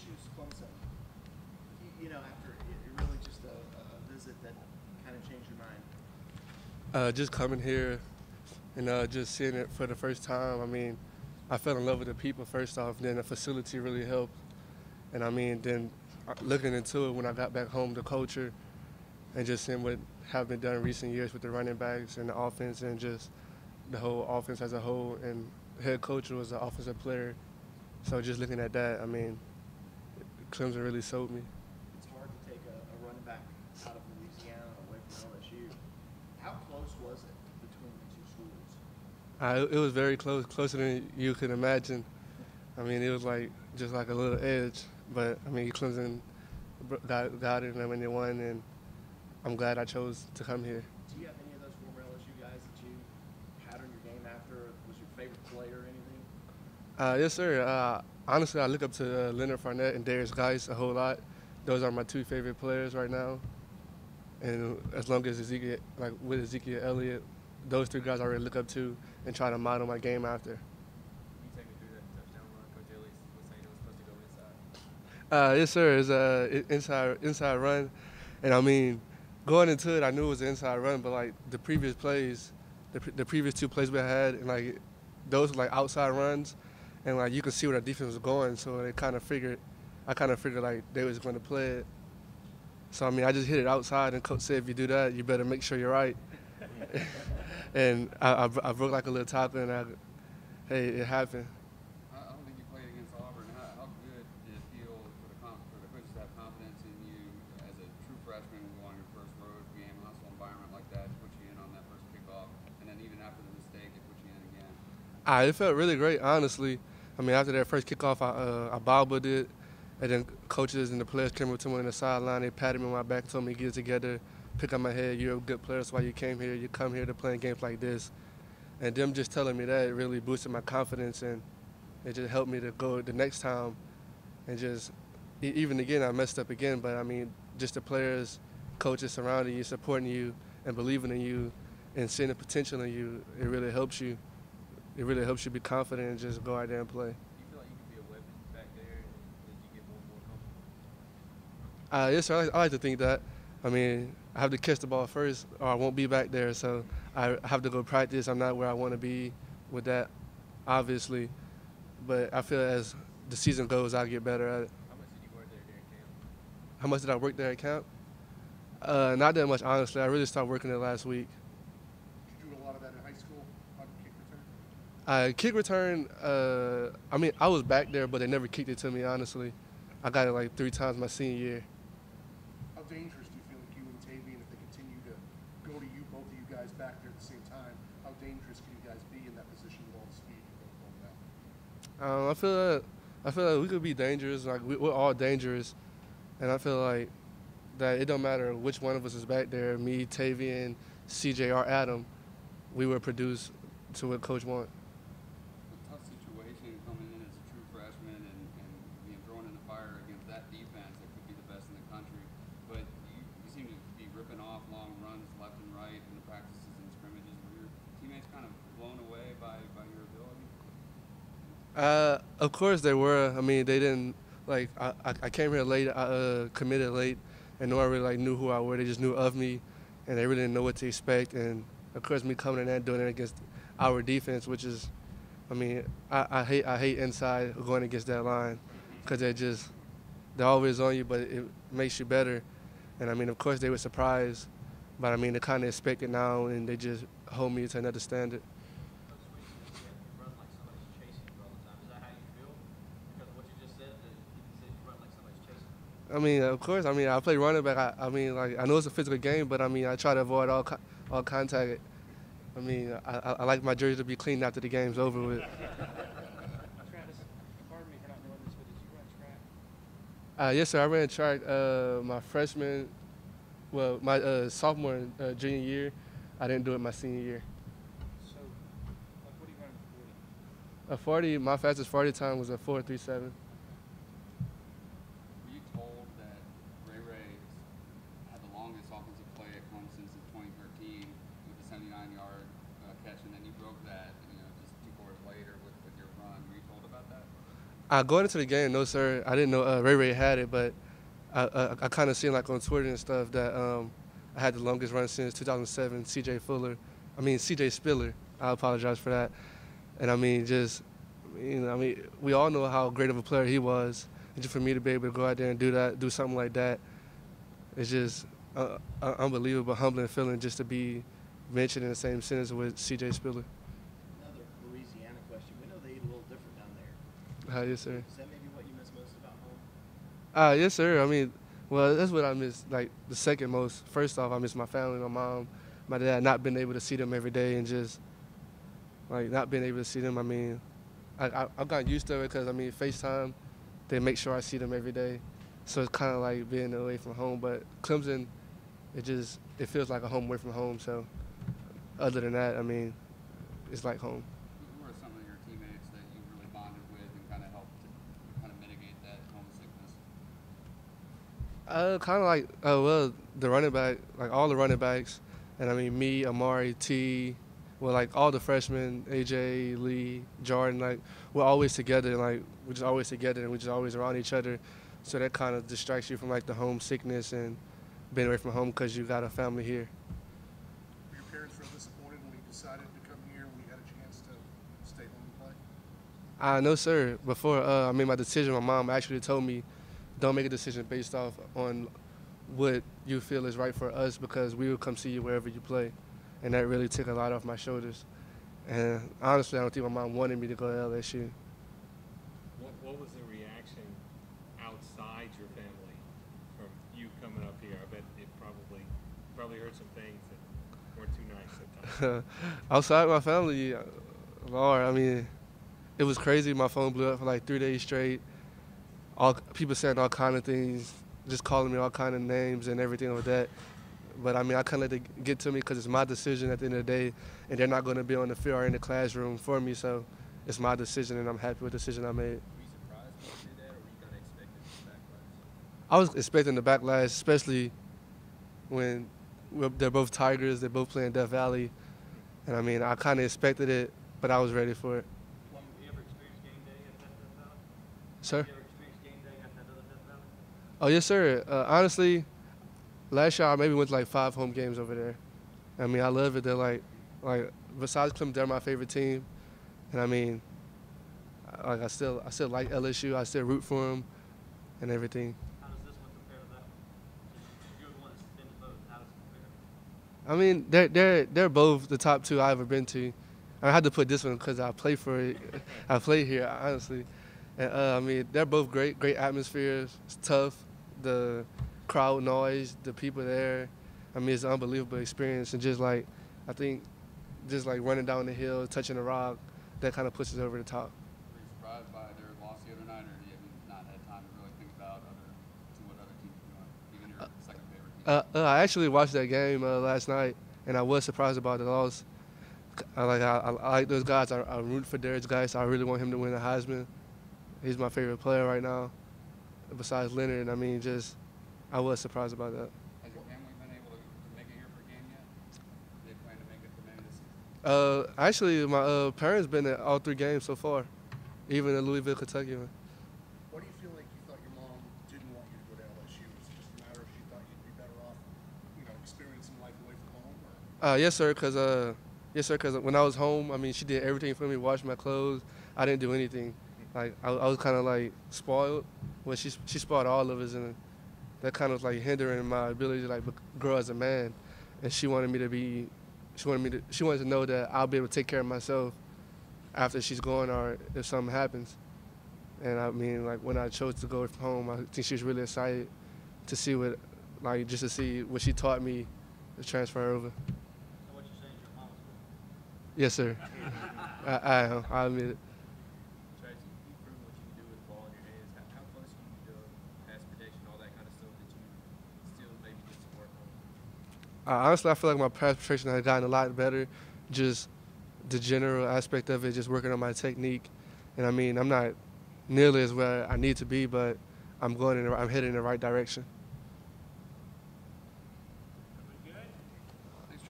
choose Clemson? After it really just a visit that kind of changed your mind. Just coming here and just seeing it for the first time. I mean, I fell in love with the people first off, then the facility really helped. And I mean, then looking into it when I got back home, the culture and just seeing what have been done in recent years with the running backs and the offense and just the whole offense as a whole. And head coach was an offensive player. So just looking at that, I mean, Clemson really sold me. It's hard to take a running back out of Louisiana away from LSU. How close was it between the two schools? It was very close, closer than you could imagine. I mean, it was like just like a little edge. But I mean, Clemson got it and when they won, and I'm glad I chose to come here. Do you have any of those former LSU guys that you patterned your game after? Was your favorite player or anything? Yes, sir. Honestly, I look up to Leonard Fournette and Darius Geis a whole lot. Those are my two favorite players right now. And as long as Ezekiel, like with Ezekiel Elliott, those three guys I really look up to and try to model my game after. Can you take me through that touchdown run? Coach Ellis was saying it was supposed to go inside. Yes, sir. It's a inside run, and I mean, going into it, I knew it was an inside run, but like the previous plays, the previous two plays we had, and like those were like outside runs, and like you could see where the defense was going, so I kind of figured like they was going to play it. So I mean, I just hit it outside, and coach said if you do that, you better make sure you're right. And I broke like a little tackle, and hey, it happened. I don't think you played against Auburn. How good did it feel for the coaches to have confidence in you as a true freshman going your first road game, hostile environment like that, to put you in on that first kickoff, and then even after the mistake, it put you in again? It felt really great, honestly. I mean, after that first kickoff, I bobbled it, and then coaches and the players came up to me on the sideline. They patted me on my back, told me to get it together, pick up my head. You're a good player. That's why you came here. You come here to play games like this. And them just telling me that, it really boosted my confidence, and it just helped me to go the next time. And just, even again, I messed up again, but I mean, just the players, coaches surrounding you, supporting you, and believing in you, and seeing the potential in you, it really helps you. It really helps you be confident and just go out there and play. Do you feel like you could be a weapon back there as you get more and more comfortable? Yes, sir. I like to think that. I mean, I have to catch the ball first, or I won't be back there. So I have to go practice. I'm not where I want to be with that, obviously. But I feel as the season goes, I'll get better at it. How much did you work there during camp? How much did I work there at camp? Not that much, honestly. I really started working there last week. Did you do a lot of that in high school on kick return? Kick return, I mean, I was back there, but they never kicked it to me, honestly. I got it like 3 times my senior year. How dangerous do you feel like you and Tavian, if they continue to go to you, both of you guys back there at the same time, how dangerous can you guys be in that position with all the speed you both hold now? I feel like we could be dangerous. Like we're all dangerous, and I feel like that it don't matter which one of us is back there. Me, Tavian, CJ, or Adam, we will produce to what coach wants. A tough situation coming in as a true freshman and being thrown in the fire against that defense that could be the best in the country. But you seem to be ripping off long runs left and right in the practices and scrimmages. Were your teammates kind of blown away by your ability? Of course they were. I mean, they didn't like. I came here late. I committed late, and no one really like knew who I were. They just knew of me, and they really didn't know what to expect. And of course, me coming in and doing it against our defense, which is, I mean, I hate inside going against that line, because they're always on you, but it makes you better. And I mean, of course, they were surprised, but I mean, they kind of expect it now, and they just hold me to another standard. You run like somebody's chasing you all the time. Is that how you feel? Because of what you just said, that you said you run like somebody's chasing you. I mean, of course. I mean, I play running back. I mean, like I know it's a physical game, but I mean, I try to avoid all contact. I mean, I like my jersey to be clean after the game's over with. Travis, pardon me for not knowing this, but did you run track? Yes, sir. I ran track my freshman, well, my sophomore and junior year. I didn't do it my senior year. So, like, what are you running for 40? My fastest 40 time was a 4.37. Were you told that Ray had the longest offensive play at Clemson since 2013 with a 79-yard catch, and then you broke that, just 2 quarters later with your run? Were you told about that? Going into the game, no sir. I didn't know Ray Ray had it, but I kind of seen like on Twitter and stuff that I had the longest run since 2007. CJ Spiller. I apologize for that. And I mean, just we all know how great of a player he was. And just for me to be able to go out there and do something like that, it's just unbelievable, humbling feeling just to be mentioned in the same sentence with CJ Spiller. Another Louisiana question. We know they eat a little different down there. Yes, sir. Is that maybe what you miss most about home? Yes, sir. I mean, well, that's what I miss, like, the second most. First off, I miss my family, my mom, my dad, not being able to see them every day and just, like, not being able to see them. I mean, I've gotten used to it because, I mean, FaceTime, they make sure I see them every day. So it's kind of like being away from home. But Clemson, it feels like a home away from home. So other than that, I mean, it's like home. Who are some of your teammates that you really bonded with and kind of helped to kind of mitigate that homesickness? Kind of like, well, the running back, like all the running backs. And I mean, me, Amari, T, well, like all the freshmen, AJ, Lee, Jordan, like we're always together. Like we're just always together and we're just always around each other. So that kind of distracts you from like the homesickness and being away from home because you got a family here. Were your parents real disappointed when you decided to come here? We had a chance to stay home and play? No, sir. Before I made my decision, my mom actually told me, don't make a decision based off on what you feel is right for us because we will come see you wherever you play. And that really took a lot off my shoulders. And honestly, I don't think my mom wanted me to go to LSU. What was the reaction outside your family from you coming up here? I bet it probably heard some things that weren't too nice sometimes. Outside my family, Lord, I mean, it was crazy. My phone blew up for like 3 days straight. All people saying all kind of things, just calling me all kind of names and everything like that. But I mean, I couldn't let it get to me because it's my decision at the end of the day, and they're not going to be on the field or in the classroom for me. So it's my decision, and I'm happy with the decision I made. Were you surprised when you did that, or were you kind of expecting the backlash? I was expecting the backlash, especially when they're both Tigers, they're both playing Death Valley, and I mean, I kind of expected it, but I was ready for it. Have you ever experienced game day at that Death Valley? Sir? Have you ever experienced game day at that other Death Valley? Oh, yes, sir. Honestly, last year I maybe went to like 5 home games over there. I mean, I love it. They're like besides Clemson, they're my favorite team, and I mean, like I still like LSU. I still root for them, and everything. How does this one compare to that one? You're the one that's been to both. How does it compare? I mean, they're both the top 2 I've ever been to. I had to put this one because I play for it. I play here, honestly. And I mean, they're both great atmospheres. It's tough. The crowd noise, the people there. I mean, it's an unbelievable experience. And just like, I think, just like running down the hill, touching the rock, that kind of pushes over the top. Were you surprised by their loss the other night, or have you not had time to really think about what other teams are doing, even your second favorite team? I actually watched that game last night, and I was surprised about the loss. I like those guys. I root for Darius Geis. I really want him to win the Heisman. He's my favorite player right now, besides Leonard. I mean, I was surprised about that. Has your family been able to make it here for a game yet? Do they plan to make it for maybe this season? Actually, my parents been at all 3 games so far, even the Louisville, Kentucky one. Why do you feel like you thought your mom didn't want you to go to LSU? Was it just a matter of she thought you'd be better off, experiencing life away from home? Or? Yes, sir. Because when I was home, I mean, she did everything for me, washed my clothes. I didn't do anything. Like I was kind of like spoiled. Well, she spoiled all of us, and that kind of like hindering my ability to like grow as a man. And she wanted to know that I'll be able to take care of myself after she's gone or if something happens. And I mean, like when I chose to go from home, I think she was really excited to see to see what she taught me to transfer over. So what you're saying is your mama's good? Yes, sir. I admit it. Tracy, you've proven what you can do with the ball in your hands. How close are you to pass protection, all that kind of stuff that you still maybe get some work on? Honestly, I feel like my pass protection has gotten a lot better. Just the general aspect of it, just working on my technique. And I mean, I'm not nearly as where I need to be, but I'm heading in the right direction.